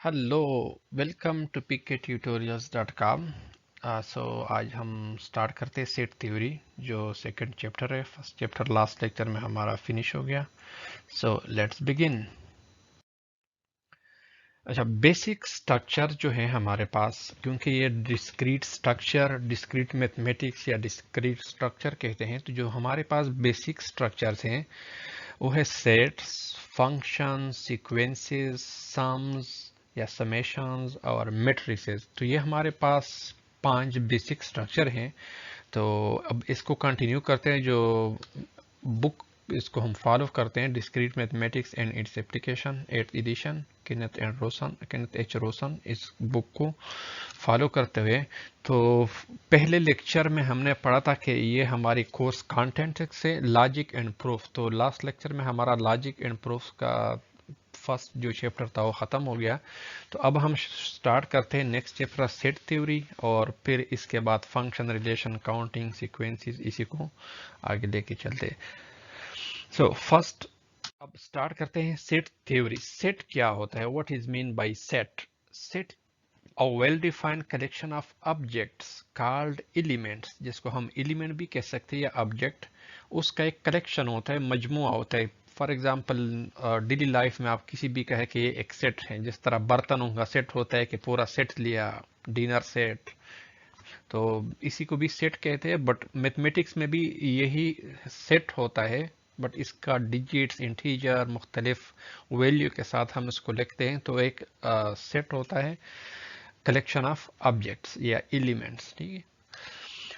Hello welcome to pktutorials.com। सो आज हम start करते हैं सेट थ्योरी जो सेकंड चैप्टर है। फर्स्ट चैप्टर लास्ट लेक्चर में हमारा फिनिश हो गया। So let's begin. अच्छा, बेसिक स्ट्रक्चर जो है हमारे पास, क्योंकि ये डिस्क्रीट स्ट्रक्चर, डिस्क्रीट मैथमेटिक्स या डिस्क्रीट स्ट्रक्चर कहते हैं, तो जो हमारे पास बेसिक स्ट्रक्चर्स हैं वो है सेट्स, फंक्शंस, सीक्वेंसेस, सम्स या समेशंस और मैट्रिसेस। तो ये हमारे पास 5 बेसिक स्ट्रक्चर हैं। तो अब इसको कंटिन्यू करते हैं। जो बुक इसको हम फॉलो करते हैं, discrete mathematics and its application 8th edition, Kenneth H Rosen, इस बुक को फॉलो करते हुए। तो पहले लेक्चर में हमने पढ़ा था कि ये हमारी कोर्स कंटेंट से लॉजिक एंड प्रूफ। तो लास्ट लेक्चर में हमारा लॉजिक एंड प्रूफ का फर्स्ट जो चैप्टर था वो ख़त्म हो गया। तो अब हम स्टार्ट करते हैं नेक्स्ट चैप्टर सेट थ्योरी, और फिर इसके बाद फंक्शन, रिलेशन, काउंटिंग, सीक्वेंसेस, इसी को आगे लेके चलते हैं। सो फर्स्ट अब स्टार्ट करते हैं सेट थ्योरी। सेट क्या होता है? What is mean by set? Set a well-defined collection of objects called elements, जिसको हम एलिमेंट भी कह सकते हैं या ऑब्जेक्ट, उसका एक कलेक्शन होता है, मजमुआ होता है। फॉर एग्जांपल डेली लाइफ में आप किसी भी कहे कि ये एक सेट है, जिस तरह बर्तनों का सेट होता है कि पूरा सेट लिया, डिनर सेट, तो इसी को भी सेट कहते हैं। बट मैथमेटिक्स में भी यही सेट होता है, बट इसका डिजिट्स, इंटीजर, मुख्तलिफ वैल्यू के साथ हम इसको लिखते हैं। तो एक सेट होता है कलेक्शन ऑफ ऑब्जेक्ट्स या एलिमेंट्स, ठीक है।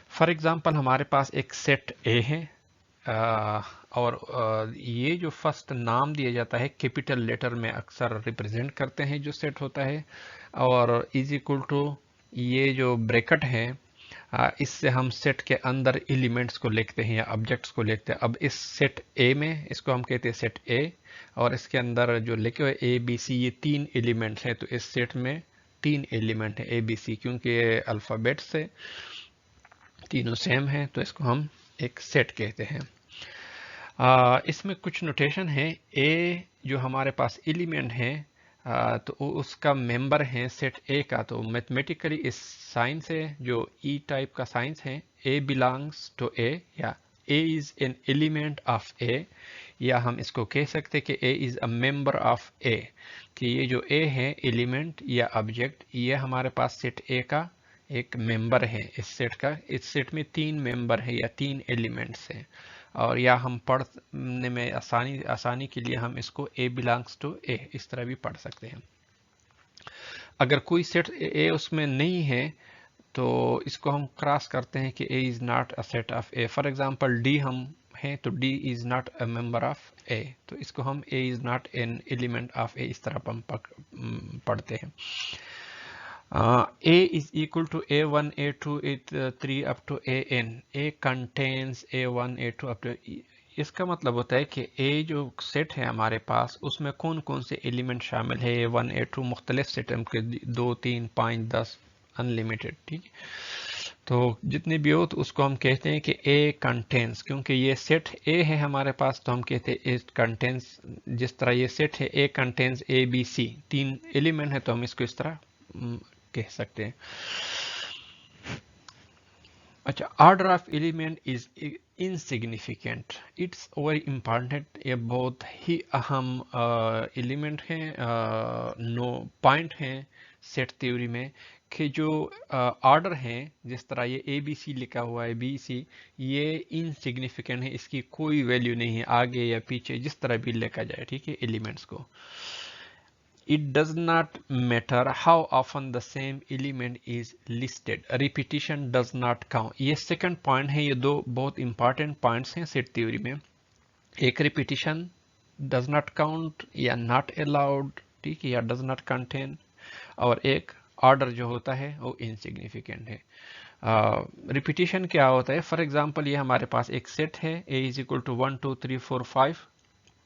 फॉर एग्जांपल हमारे पास एक सेट ए है, और ये जो फर्स्ट नाम दिया जाता है कैपिटल लेटर में अक्सर रिप्रेजेंट करते हैं जो सेट होता है, और इज इक्वल टू ये जो ब्रैकेट है, इससे हम सेट के अंदर एलिमेंट्स को लिखते हैं या ऑब्जेक्ट्स को लिखते हैं। अब इस सेट ए में इसको हम कहते हैं सेट ए, और इसके अंदर जो लिखे हुए ए बी सी, ये 3 एलिमेंट्स हैं। तो इस सेट में 3 एलिमेंट है ए बी सी, क्योंकि ये अल्फ़ाबेट से तीनों सेम है, तो इसको हम एक सेट कहते हैं। इसमें कुछ नोटेशन है। ए जो हमारे पास एलिमेंट है, तो उसका मेंबर है सेट ए का। तो मैथमेटिकली इस साइन से, जो ई टाइप का साइंस है, ए बिलोंग्स टू ए, या ए इज एन एलिमेंट ऑफ ए, या हम इसको कह सकते कि A is a member of ए, कि ये जो ए है एलिमेंट या ऑब्जेक्ट, ये हमारे पास सेट ए का एक मेंबर है। इस सेट का, इस सेट में 3 मेंबर है या 3 एलिमेंट्स हैं। और या हम पढ़ने में आसानी के लिए हम इसको ए बिलोंग्स टू ए इस तरह भी पढ़ सकते हैं। अगर कोई सेट ए उसमें नहीं है, तो इसको हम क्रॉस करते हैं कि A is not a set of A. For example D हम हैं, तो D is not a member of A, तो इसको हम A is not an element of A इस तरह हम पढ़ते हैं। A is equal to A1, A2, A3 up to AN. A contains A1, A2 up to इसका मतलब होता है कि A जो सेट है हमारे पास, उसमें कौन कौन से एलिमेंट शामिल है। A1, A2 मुख्तलिफ सेट के 2, 3, 5, 10 अनलिमिटेड, ठीक है। तो जितने भी हो तो उसको हम कहते हैं कि A कंटेंस, क्योंकि ये सेट A है हमारे पास, तो हम कहते हैं इट कंटेंस। जिस तरह ये सेट है A contains A B C, 3 element है, तो हम इसको इस तरह कह सकते हैं। अच्छा, order of element is insignificant, it's very important. ये बहुत ही अहम एलिमेंट है, नो पॉइंट है सेट थ्योरी में, कि जो ऑर्डर है, जिस तरह ये ए बी सी लिखा हुआ है, बी सी, ये इनसिग्निफिकेंट है, इसकी कोई वैल्यू नहीं है आगे या पीछे, जिस तरह भी लिखा जाए, ठीक है, एलिमेंट्स को। It does not matter how often the same element is listed. Repetition does not count. ये सेकंड पॉइंट है। ये दो बहुत इंपॉर्टेंट पॉइंट्स हैं सेट थ्योरी में। एक रिपीटिशन डज नॉट काउंट या नॉट अलाउड, ठीक है, या डज नॉट कंटेन, और एक ऑर्डर जो होता है वो इनसिग्निफिकेंट है। रिपीटिशन क्या होता है? फॉर एग्जांपल ये हमारे पास एक सेट है, ए इज इक्वल टू 1 2 3 4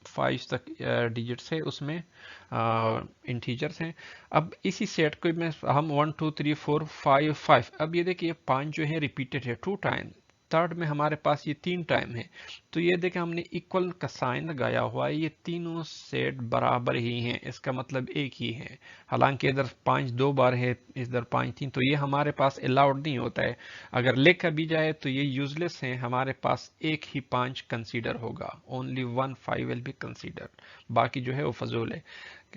5 तक डिजिट्स है, उसमें इंटीजर्स हैं। अब इसी सेट को में हम 1 2 3 4 5 5, अब ये देखिए 5 जो है रिपीटेड है 2 टाइम, थर्ड में हमारे पास ये 3 टाइम है, तो ये देखें हमने इक्वल का साइन लगाया हुआ है, ये तीनों सेट बराबर ही हैं, इसका मतलब एक ही है। हालांकि इधर 5 2 बार है, इधर 5 3, तो ये हमारे पास अलाउड नहीं होता है। अगर लिखा भी जाए तो ये यूजलेस है, हमारे पास एक ही 5 कंसीडर होगा, ओनली 1 5 विल बी कंसीडर, बाकी जो है वो फजूल है,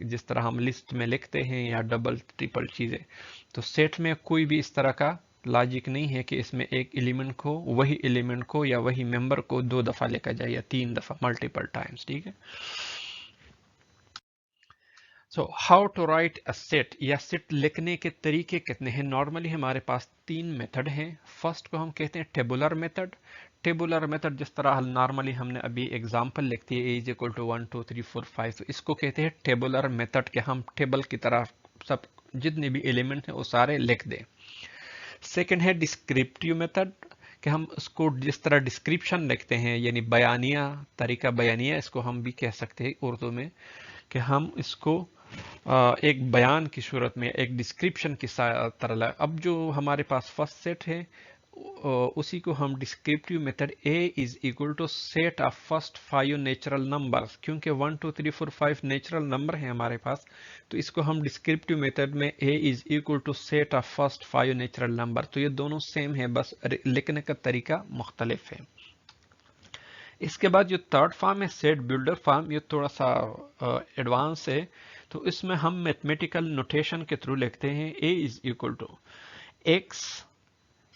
जिस तरह हम लिस्ट में लिखते हैं या डबल ट्रिपल चीजें। तो सेट में कोई भी इस तरह का लॉजिक नहीं है कि इसमें एक एलिमेंट को, वही एलिमेंट को या वही मेंबर को 2 दफा लिखा जाए या 3 दफा, मल्टीपल टाइम्स, ठीक है। So how to write a set, या सेट लिखने के तरीके कितने हैं? नॉर्मली हमारे पास 3 मेथड हैं। फर्स्ट को हम कहते हैं टेबुलर मेथड। टेबुलर मेथड जिस तरह नॉर्मली हमने अभी एग्जांपल लिखती है, a = 1 2 3 4 5, तो इसको कहते हैं टेबुलर मेथड, के हम टेबल की तरह सब जितने भी एलिमेंट हैं वो सारे लिख दें। सेकेंड है डिस्क्रिप्टिव मेथड, कि हम उसको जिस तरह डिस्क्रिप्शन लिखते हैं, यानी बयानिया, तरीका बयानिया इसको हम भी कह सकते हैं उर्दू में, कि हम इसको एक बयान की सूरत में, एक डिस्क्रिप्शन की तरह। अब जो हमारे पास फर्स्ट सेट है उसी को हम descriptive method A = set of first 5 natural numbers, क्योंकि 1 2 3 4 5 नेचुरल नंबर है हमारे पास, तो इसको हम डिस्क्रिप्टिव मेथड में A = set of first 5 natural number. तो ये दोनों सेम है, बस लिखने का तरीका मुख्तलिफ है। इसके बाद जो थर्ड फॉर्म है सेट बिल्डर फॉर्म, ये थोड़ा सा एडवांस है, तो इसमें हम मैथमेटिकल नोटेशन के थ्रू लिखते हैं A = x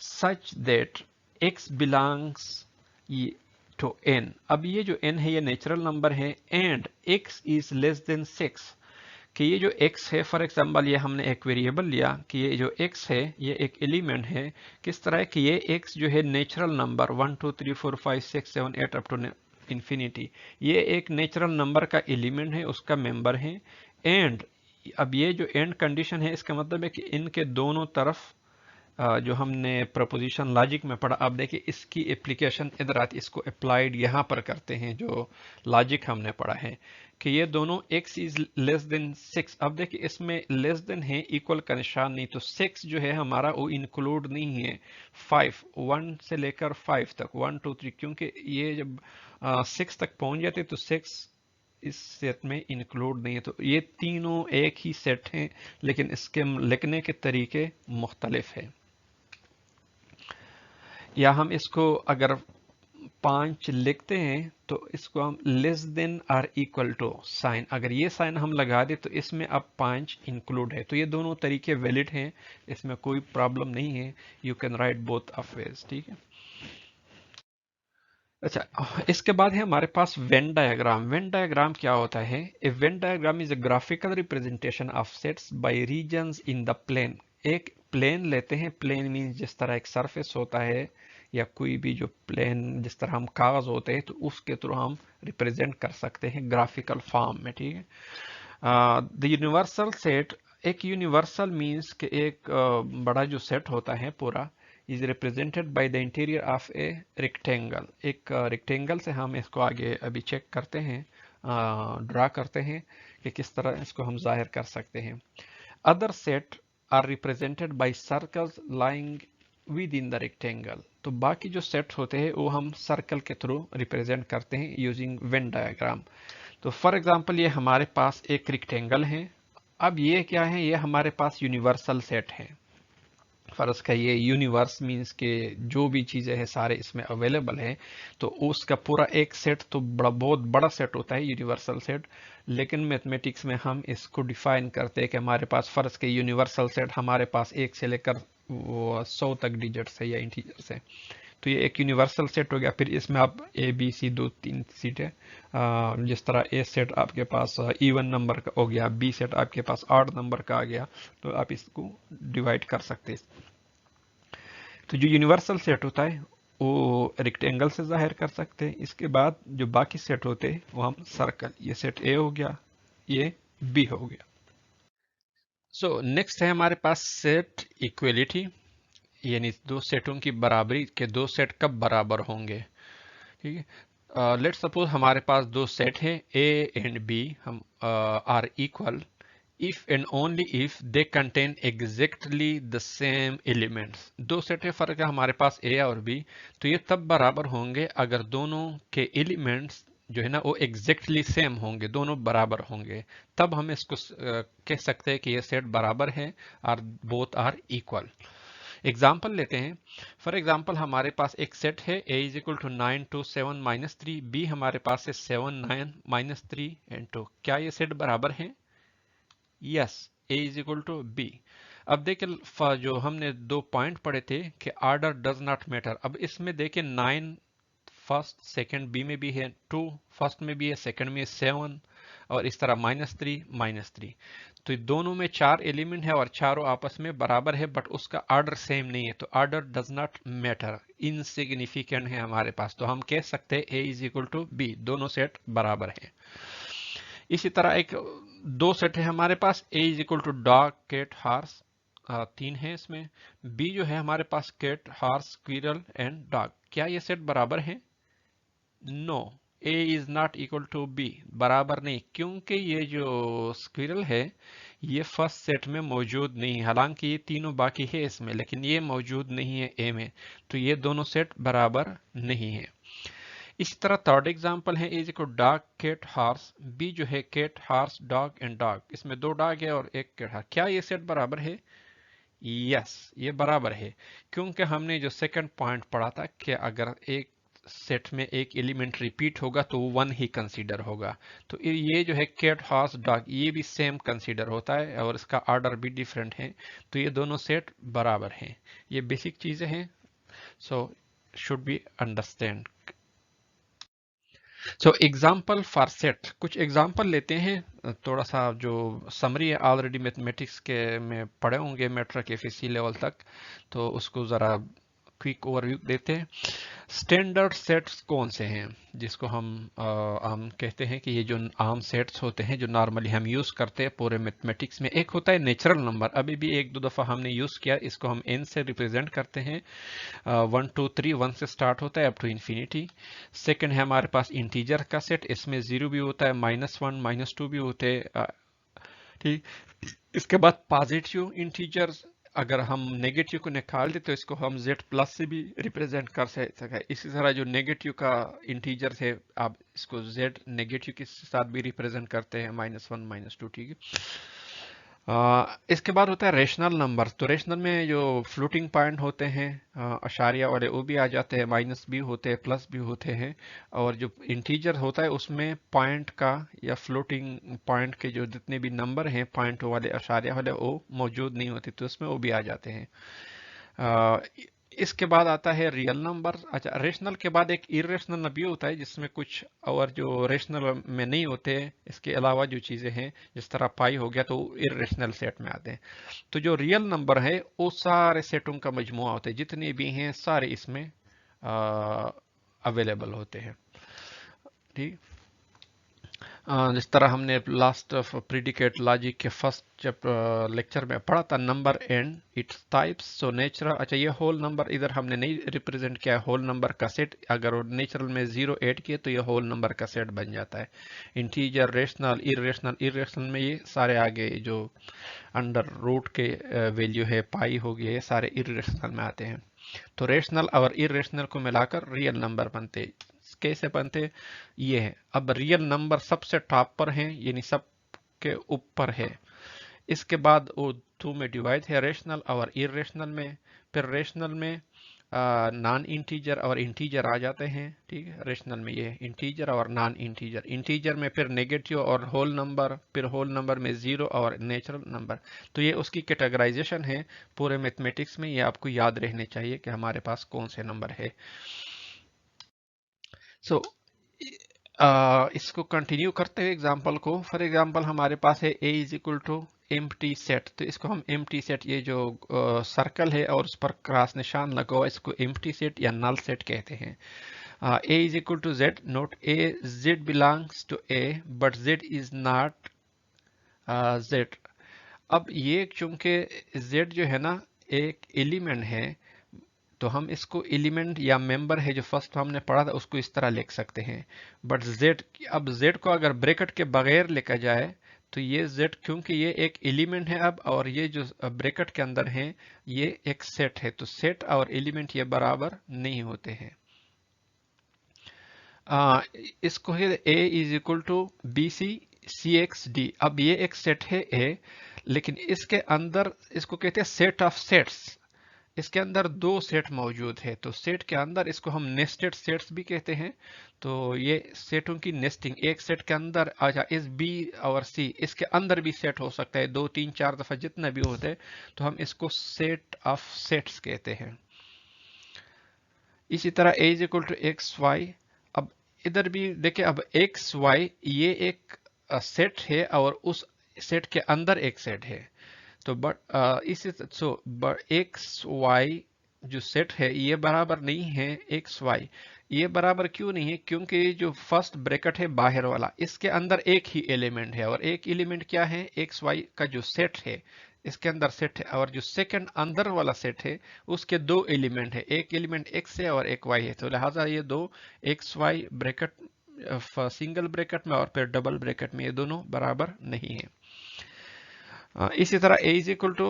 such that x belongs to n। अब ये जो n है ये नेचुरल नंबर है, and x is less than 6, कि ये जो x है, फॉर एग्जांपल ये हमने एक वेरिएबल लिया कि ये जो x है ये एक एलिमेंट है, किस तरह कि ये x जो है natural number 1 2 3 4 5 6 7 8 up to infinity, ये एक नेचुरल नंबर का एलिमेंट है, उसका मेंबर है। एंड अब ये जो एंड कंडीशन है, इसका मतलब है कि इनके दोनों तरफ जो हमने प्रपोजिशन लॉजिक में पढ़ा, आप देखिए इसकी एप्लीकेशन इधर आती, इसको अप्लाइड यहाँ पर करते हैं। जो लॉजिक हमने पढ़ा है कि ये दोनों x इज लेस देन 6, अब देखिए इसमें लेस देन है, इक्वल का निशान नहीं, तो 6 जो है हमारा वो इंक्लूड नहीं है। 5 1 से लेकर 5 तक 1 2 3, क्योंकि ये जब 6 तक पहुंच जाते तो 6 इस सेट में इंक्लूड नहीं है। तो ये तीनों एक ही सेट हैं, लेकिन इसके लिखने के तरीके मुख्तलिफ है। या हम इसको अगर 5 लिखते हैं तो इसको हम लेस देन और इक्वल टू साइन, अगर ये साइन हम लगा दे तो इसमें अब 5 इंक्लूड है। तो ये दोनों तरीके वैलिड हैं, इसमें कोई प्रॉब्लम नहीं है, you can write both of ways, ठीक है। अच्छा, इसके बाद है हमारे पास वेन डायग्राम। वेन डायग्राम क्या होता है? A Venn diagram is a graphical representation of sets by regions in the plane. एक प्लेन लेते हैं, प्लेन मीन्स जिस तरह एक सरफेस होता है या कोई भी जो प्लेन, जिस तरह हम कागज होते हैं, तो उसके थ्रू हम रिप्रेजेंट कर सकते हैं ग्राफिकल फॉर्म में, ठीक है। द यूनिवर्सल सेट, एक यूनिवर्सल मीन्स के एक बड़ा जो सेट होता है पूरा, is represented by the interior of a rectangle। एक रेक्टेंगल से हम इसको आगे अभी चेक करते हैं, ड्रा करते हैं कि किस तरह इसको हम जाहिर कर सकते हैं। Other set are represented by circles lying within the rectangle. तो बाकी जो सेट होते हैं वो हम सर्कल के थ्रू रिप्रेजेंट करते हैं यूजिंग वेन डायग्राम। तो फॉर एग्जांपल ये हमारे पास एक रेक्टेंगल है, अब ये क्या है, ये हमारे पास यूनिवर्सल सेट है। फर्ज का ये यूनिवर्स मीन्स के जो भी चीज़ें हैं सारे इसमें अवेलेबल है, तो उसका पूरा एक सेट तो बहुत बड़ा सेट होता है यूनिवर्सल सेट। लेकिन मैथमेटिक्स में हम इसको डिफाइन करते हैं कि हमारे पास फर्ज के यूनिवर्सल सेट हमारे पास 1 से लेकर 100 तक डिजिट्स है या इंटीजर्स है, तो ये एक यूनिवर्सल सेट हो गया। फिर इसमें आप ए बी सी 2 3 सीट है, जिस तरह ए सेट आपके पास इवन नंबर का हो गया, बी सेट आपके पास ऑड नंबर का आ गया, तो आप इसको डिवाइड कर सकते हैं। तो जो यूनिवर्सल सेट होता है वो रेक्टेंगल से जाहिर कर सकते हैं। इसके बाद जो बाकी सेट होते हैं वो हम सर्कल, ये सेट ए हो गया, ये बी हो गया। सो नेक्स्ट है हमारे पास सेट इक्वलिटी, यानी दो सेटों की बराबरी के दो सेट कब बराबर होंगे, ठीक है। लेट्स सपोज हमारे पास दो सेट हैं ए एंड बी, हम are equal. if and only if they contain exactly the same elements। दो सेट है, फर्क है हमारे पास A और B, तो ये तब बराबर होंगे अगर दोनों के एलिमेंट्स जो है ना वो एग्जैक्टली सेम होंगे, दोनों बराबर होंगे, तब हम इसको कह सकते हैं कि ये सेट बराबर है और बोथ आर इक्वल। एग्जाम्पल लेते हैं। फॉर एग्जाम्पल हमारे पास एक सेट है A is equal to 9 2 7 -3, B हमारे पास है 7 9 -3 एंड 2। क्या ये सेट बराबर है? Yes, A is equal to B। अब देखिए जो हमने दो पॉइंट पढ़े थे कि ऑर्डर डज नॉट मैटर। अब इसमें देखिए 9 फर्स्ट सेकंड बी में भी है, 2 फर्स्ट में भी है, सेकंड में 7 और इस तरह -3 -3। तो दोनों में 4 एलिमेंट है और चारों आपस में बराबर है, बट उसका ऑर्डर सेम नहीं है, तो order does not matter, insignificant है हमारे पास। तो हम कह सकते हैं A is equal to B, दोनों सेट बराबर है। इसी तरह एक दो सेट है हमारे पास, A is equal to dog cat horse, 3 है इसमें। B जो है हमारे पास cat horse squirrel and dog. क्या ये सेट बराबर है? No, A is not equal to B, बराबर नहीं, क्योंकि ये जो स्क्विरल है ये फर्स्ट सेट में मौजूद नहीं है, हालांकि ये तीनों बाकी है इसमें, लेकिन ये मौजूद नहीं है A में, तो ये दोनों सेट बराबर नहीं है। इसी तरह थर्ड एग्जांपल है A is equal dog cat horse, B जो है cat horse dog and dog, इसमें दो डॉग है और एक कैट हार्स। क्या ये सेट बराबर है? यस, ये बराबर है, क्योंकि हमने जो सेकंड पॉइंट पढ़ा था कि अगर एक सेट में एक एलिमेंट रिपीट होगा तो वो 1 ही कंसीडर होगा। तो ये जो है कैट हार्स डॉग, ये भी सेम कंसीडर होता है और इसका ऑर्डर भी डिफरेंट है, तो ये दोनों सेट बराबर हैं। ये बेसिक चीजें हैं, so should be understand. So example for set, कुछ एग्जाम्पल लेते हैं, थोड़ा सा जो समरी है ऑलरेडी मैथमेटिक्स के में पढ़े होंगे मैट्रिक एफएससी लेवल तक, तो उसको ज़रा क्विक ओवरव्यू देते हैं। स्टैंडर्ड सेट्स कौन से हैं जिसको हम कहते हैं कि ये जो आम सेट्स होते हैं जो नॉर्मली हम यूज़ करते हैं पूरे मैथमेटिक्स में। एक होता है नेचुरल नंबर, अभी भी एक दो दफ़ा हमने यूज़ किया, इसको हम n से रिप्रेजेंट करते हैं। 1 2 3 1 से स्टार्ट होता है अप टू इन्फिनिटी। सेकंड है हमारे पास इंटीजर का सेट, इसमें 0 भी होता है, -1 -2 भी होते हैं, ठीक। इसके बाद पॉजिटिव इंटीजर्स, अगर हम नेगेटिव को निकाल दे तो इसको हम z प्लस से भी रिप्रेजेंट कर सकते हैं। इसी तरह जो नेगेटिव का इंटीजर है आप इसको z नेगेटिव के साथ भी रिप्रेजेंट करते हैं, -1 -2, ठीक है। इसके बाद होता है रेशनल नंबर, तो रेशनल में जो फ्लोटिंग पॉइंट होते हैं अशारिया वाले वो भी आ जाते हैं, माइनस भी होते हैं, प्लस भी होते हैं, और जो इंटीजर होता है उसमें पॉइंट का या फ्लोटिंग पॉइंट के जो जितने भी नंबर हैं पॉइंट वाले अशारिया वाले वो मौजूद नहीं होते, तो उसमें वो भी आ जाते हैं। इसके बाद आता है रियल नंबर। अच्छा, रेशनल के बाद एक इरेशनल भी होता है जिसमें कुछ और जो रेशनल में नहीं होते, इसके अलावा जो चीज़ें हैं जिस तरह पाई हो गया तो इरेशनल सेट में आते हैं। तो जो रियल नंबर है वो सारे सेटों का मजमुआ होता है, जितने भी हैं सारे इसमें अवेलेबल होते हैं, ठीक। जिस तरह हमने लास्ट प्रीडिकेट लॉजिक के फर्स्ट जब लेक्चर में पढ़ा था, number and its types. So natural, अच्छा ये होल नंबर इधर हमने नहीं रिप्रेजेंट किया है, होल नंबर का सेट, अगर नेचुरल में 0 ऐड किए तो ये होल नंबर का सेट बन जाता है। इंटीजर, रेशनल, इरेशनल, इरेशनल में ये सारे आगे जो अंडर रूट के वैल्यू है, पाई हो गई, ये सारे इरेशनल में आते हैं। तो रेशनल और इरेशनल को मिलाकर रियल नंबर बनते। कैसे बनते? ये है। अब रियल नंबर सबसे टॉप पर है, यानी सब के ऊपर है। इसके बाद वो 2 में डिवाइड है, रेशनल और इरेशनल में। फिर रेशनल में नॉन इंटीजर और इंटीजर आ जाते हैं, ठीक है। रेशनल में ये इंटीजर और नॉन इंटीजर, इंटीजर में फिर नेगेटिव और होल नंबर, फिर होल नंबर में 0 और नेचुरल नंबर। तो ये उसकी कैटेगराइजेशन है पूरे मैथमेटिक्स में, ये आपको याद रहने चाहिए कि हमारे पास कौन से नंबर है। सो इसको कंटिन्यू करते हुए एग्जांपल को, फॉर एग्जांपल हमारे पास है A is equal to empty set, तो इसको हम एम्प्टी सेट, ये जो सर्कल है और उस पर क्रॉस निशान लगा हुआ, इसको एम्प्टी सेट या नल सेट कहते हैं। A is equal to Z, note A, Z belongs to A but Z is not Z। अब ये चूंकि Z जो है ना एक एलिमेंट है, तो हम इसको एलिमेंट या मेंबर है जो फर्स्ट हमने पढ़ा था उसको इस तरह लिख सकते हैं, बट z, अब z को अगर ब्रैकेट के बगैर लिखा जाए तो ये z क्योंकि ये एक एलिमेंट है अब, और ये जो ब्रैकेट के अंदर है ये एक सेट है, तो सेट और एलिमेंट ये बराबर नहीं होते हैं। इसको है a is equal to B C C X D. अब ये एक सेट है a, लेकिन इसके अंदर इसको कहते हैं सेट ऑफ सेट्स। इसके अंदर दो सेट मौजूद है, तो सेट के अंदर इसको हम नेस्टेड सेट्स भी कहते हैं। तो ये सेटों की नेस्टिंग, एक सेट के अंदर अच्छा इस बी और सी इसके अंदर भी सेट हो सकता है, 2 3 4 दफा जितना भी होते हैं, तो हम इसको सेट ऑफ सेट्स कहते हैं। इसी तरह a is equal to X Y. अब इधर भी देखिए, अब एक्स वाई ये एक सेट है और उस सेट के अंदर एक सेट है। तो एक्स वाई जो सेट है ये बराबर नहीं है एक्स वाई। ये बराबर क्यों नहीं है? क्योंकि जो फर्स्ट ब्रैकेट है बाहर वाला, इसके अंदर एक ही एलिमेंट है, और एक एलिमेंट क्या है? एक्स वाई का जो सेट है इसके अंदर सेट है, और जो सेकंड अंदर वाला सेट है उसके दो एलिमेंट है, एक एलिमेंट एक्स है और एक वाई है। तो लिहाजा ये दो X Y bracket single bracket में और फिर डबल ब्रैकेट में ये दोनों बराबर नहीं है। इसी तरह a is equal to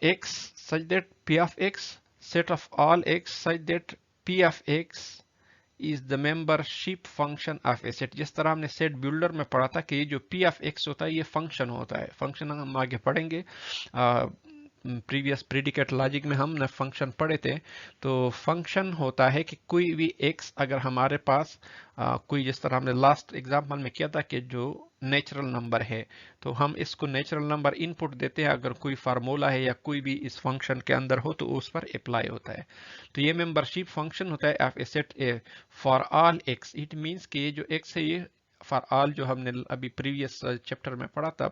x such that p of x set of all x such that p of x is the membership function of a set। जिस तरह हमने सेट बिल्डर में पढ़ा था कि ये जो p of x होता है ये फंक्शन होता है। फंक्शन हम आगे पढ़ेंगे, प्रीवियस प्रीडिकेट लॉजिक में हमने फंक्शन पढ़े थे। तो फंक्शन होता है कि कोई भी x अगर हमारे पास कोई, जिस तरह हमने लास्ट एग्जांपल में किया था कि जो नेचुरल नंबर है, तो हम इसको नेचुरल नंबर इनपुट देते हैं, अगर कोई फार्मूला है या कोई भी इस फंक्शन के अंदर हो तो उस पर अप्लाई होता है। तो ये मेंबरशिप फंक्शन होता है of A set A for all x। It means कि ये जो x है ये फॉर ऑल, जो हमने अभी प्रीवियस चैप्टर में पढ़ा था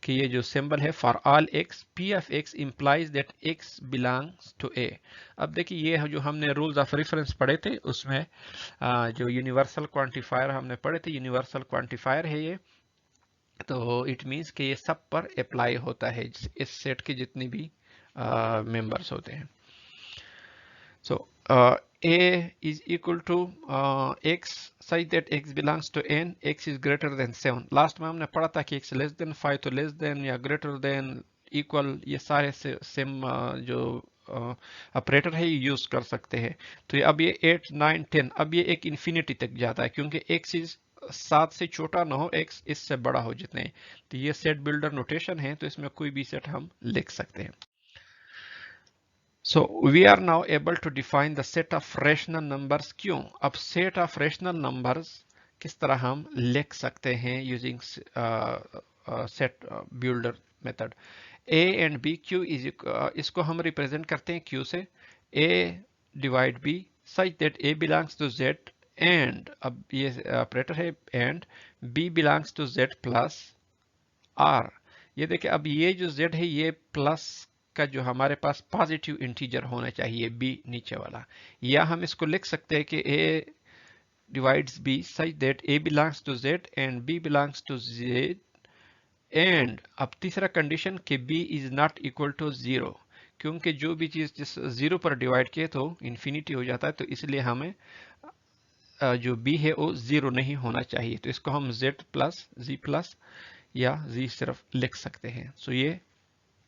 कि ये जो सिंबल है for all x, p of x implies that x belongs to a। अब देखिए ये जो हमने रूल्स ऑफ रेफरेंस पढ़े थे उसमें जो यूनिवर्सल क्वांटिफायर हमने पढ़े थे, यूनिवर्सल क्वांटिफायर है ये। तो इट मींस कि ये सब पर अप्लाई होता है इस सेट के जितने भी मेंबर्स होते हैं। सो a is equal to x such that x belongs to n, x is greater than 7। Last में हमने पढ़ा था कि x लेस देन 5 तो लेस देन या ग्रेटर देन इक्वल ये सारे सेम जो ऑपरेटर है ये यूज कर सकते हैं। तो अब ये 8 9 10 अब ये एक इन्फिनिटी तक जाता है, क्योंकि x इज 7 से छोटा ना हो, x इससे बड़ा हो जितने। तो ये सेट बिल्डर नोटेशन है, तो इसमें कोई भी सेट हम लिख सकते हैं। So we are now able to define the set of rational numbers। क्यों? अब set of rational numbers किस तरह हम लिख सकते हैं using set builder method। a and b, q is इसको हम रिप्रेजेंट करते हैं q से, a divide b such that a belongs to z and, अब ये ऑपरेटर है and, b belongs to z plus r। ये देखिए अब ये जो z है ये प्लस का जो हमारे पास पॉजिटिव इंटीजर होना चाहिए b नीचे वाला, या हम इसको लिख सकते हैं कि a divides b such that a belongs to z and b belongs to z and, अब तीसरा कंडीशन कि b is not equal to 0, क्योंकि जो भी चीज जिस 0 पर डिवाइड किए तो इंफिनिटी हो जाता है, तो इसलिए हमें जो b है वो 0 नहीं होना चाहिए। तो इसको हम z प्लस या z सिर्फ लिख सकते हैं। सो ये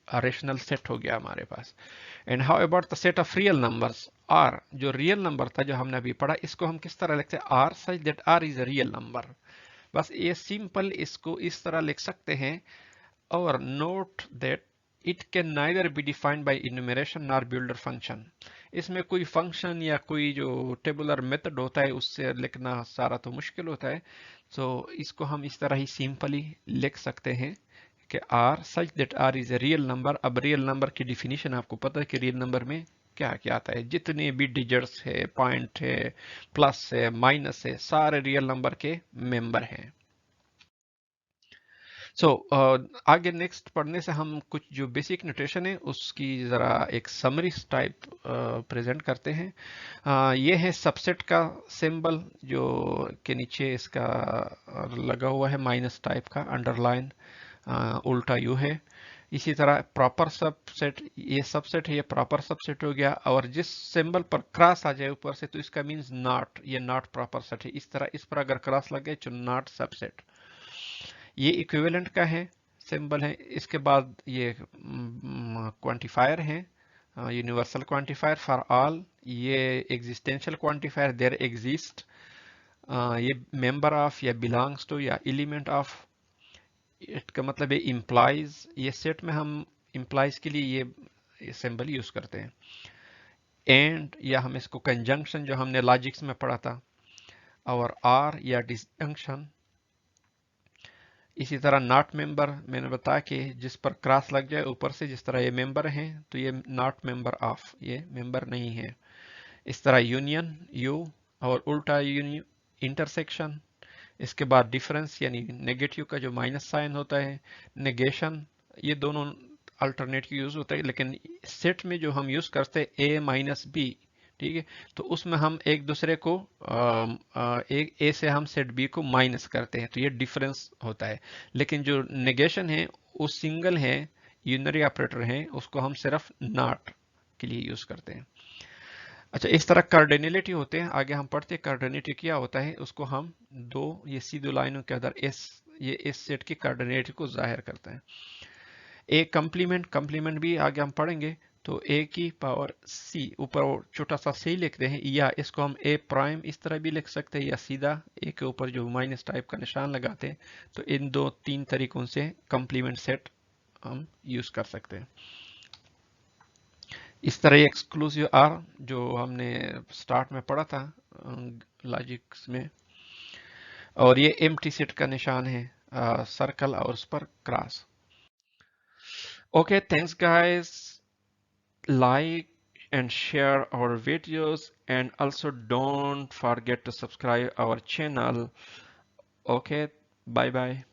रेशनल सेट हो गया हमारे पास। And how about the set of real numbers r, जो रियल नंबर था जो हमने अभी पढ़ा, इसको हम किस तरह लिखते हैं? r such that r is a real number. बस ये सिंपल इसको इस तरह लिख सकते हैं। और note that it can neither be defined by enumeration nor builder function. इसमें कोई फंक्शन या कोई जो टेबुलर मेथड होता है उससे लिखना सारा तो मुश्किल होता है। तो इसको हम इस तरह ही सिंपली लिख सकते हैं कि r such that r is a real number। अब रियल नंबर की डिफिनीशन आपको पता है कि रियल नंबर में क्या क्या आता है, जितने भी डिजिट्स है, पॉइंट है, प्लस है, माइनस है, सारे रियल नंबर के मेंबर हैं। आगे नेक्स्ट पढ़ने से हम कुछ जो बेसिक नोटेशन है उसकी जरा एक समरी टाइप प्रेजेंट करते हैं। ये है सबसेट का सिंबल जो के नीचे इसका लगा हुआ है माइनस टाइप का अंडरलाइन, उल्टा यू है। इसी तरह प्रॉपर सबसेट, ये सबसेट है, ये प्रॉपर सबसेट हो गया। और जिस सिंबल पर क्रॉस आ जाए ऊपर से तो इसका मींस नॉट, ये नॉट प्रॉपर सेट है। इस तरह इस पर अगर क्रॉस लगे तो नॉट सबसेट। ये इक्विवेलेंट का है सिंबल है। इसके बाद ये क्वांटिफायर है, यूनिवर्सल क्वांटिफायर फॉर ऑल। ये एग्जिस्टेंशियल क्वांटिफायर देयर एग्जिस्ट, ये मेंबर ऑफ या बिलोंग्स टू या एलिमेंट ऑफ, इसका मतलब है इम्प्लाइज। ये सेट में हम इम्प्लाइज के लिए ये सिंबल यूज करते हैं। एंड या हम इसको कंजंक्शन जो हमने लॉजिक्स में पढ़ा था, और आर या डिसजंक्शन। इसी तरह नॉट मेंबर मैंने बताया कि जिस पर क्रॉस लग जाए ऊपर से, जिस तरह ये मेंबर हैं तो ये नॉट मेंबर ऑफ, ये मेंबर नहीं है। इस तरह यूनियन यू, और उल्टा यूनियन इंटरसेक्शन। इसके बाद डिफरेंस यानी नेगेटिव का जो माइनस साइन होता है, नेगेशन, ये दोनों अल्टरनेटिव यूज होता है, लेकिन सेट में जो हम यूज करते हैं ए माइनस बी, ठीक है, तो उसमें हम एक दूसरे को एक ए से हम सेट बी को माइनस करते हैं, तो ये डिफरेंस होता है। लेकिन जो नेगेशन है वो सिंगल है, यूनरी ऑपरेटर है, उसको हम सिर्फ नॉट के लिए यूज करते हैं। अच्छा, इस तरह कार्डिनलिटी होते हैं, आगे हम पढ़ते हैं कार्डिनलिटी क्या होता है। उसको हम ये सीधी लाइनों के अंदर ये इस सेट की कार्डिनलिटी को जाहिर करते हैं। ए कंप्लीमेंट भी आगे हम पढ़ेंगे। तो ए की पावर सी, ऊपर छोटा सा सी लिखते हैं, या इसको हम ए प्राइम इस तरह भी लिख सकते हैं, या सीधा ए के ऊपर जो माइनस टाइप का निशान लगाते हैं। तो इन दो तीन तरीकों से कंप्लीमेंट सेट हम यूज कर सकते हैं। इस तरह एक्सक्लूसिव आर जो हमने स्टार्ट में पढ़ा था लॉजिक्स में, और ये एम्प्टी सेट का निशान है, सर्कल और उस पर cross. Okay, thanks guys, like and share our videos, and also don't forget to subscribe our channel. Okay, bye bye.